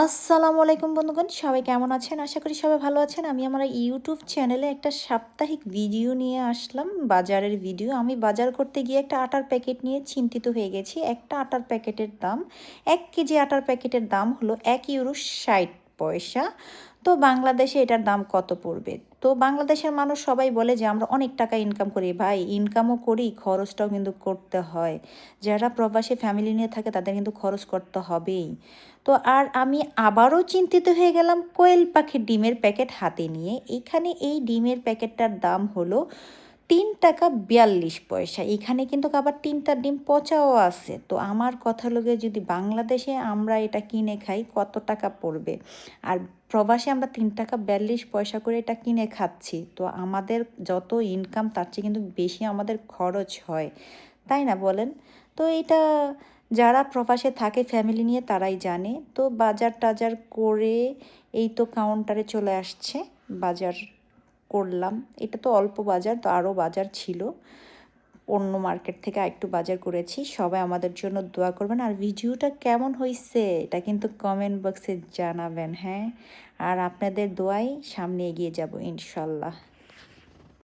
আসসালামু আলাইকুম বন্ধুগণ, সবাই কেমন আছেন? আশা করি সবাই ভালো আছেন। আমি আমার ইউটিউব চ্যানেলে একটা সাপ্তাহিক ভিডিও নিয়ে আসলাম, বাজারের ভিডিও। আমি বাজার করতে গিয়ে একটা আটার প্যাকেট নিয়ে চিন্তিত হয়ে গেছি। একটা আটার প্যাকেটের দাম, ১ কেজি আটার প্যাকেটের দাম হলো €1 60। তো বাংলাদেশে এটার দাম কত পড়বে? তো বাংলাদেশের মানুষ সবাই বলে যে আমরা অনেক টাকা ইনকাম করি। ভাই, ইনকামও করি, খরচটাও কিন্তু করতে হয়। যারা প্রবাসী ফ্যামিলি নিয়ে থাকে তাদের কিন্তু খরচ করতে হবেই। তো আর আমি আবারও চিন্তিত হয়ে গেলাম কোয়েল পাখির ডিমের প্যাকেট হাতে নিয়ে। এখানে এই ডিমের প্যাকেটটার দাম হলো ৳৩.৪২। এখানে কিন্তু আবার ৩টা ডিম পচাও আছে। তো আমার কথা হলো গিয়ে, যদি বাংলাদেশে আমরা এটা কিনে খাই কত টাকা পড়বে? আর প্রবাসে আমরা ৳৩.৪২ করে এটা কিনে খাচ্ছি। তো আমাদের যত ইনকাম তার চেয়ে কিন্তু বেশি আমাদের খরচ হয়, তাই না বলেন? তো এটা যারা প্রবাসে থাকে ফ্যামিলি নিয়ে তারাই জানে। তো বাজার টাজার করে এই তো কাউন্টারে চলে আসছে। বাজার করলাম। এটা তো অল্প বাজার, তো আরও বাজার ছিল। অন্য মার্কেট থেকে আরেকটু বাজার করেছি। সবাই আমাদের জন্য দোয়া করবেন। আর ভিডিওটা কেমন হইছে এটা কিন্তু কমেন্ট বক্সে জানাবেন, হ্যাঁ? আর আপনাদের দোয়ায় সামনে এগিয়ে যাব ইনশাল্লাহ।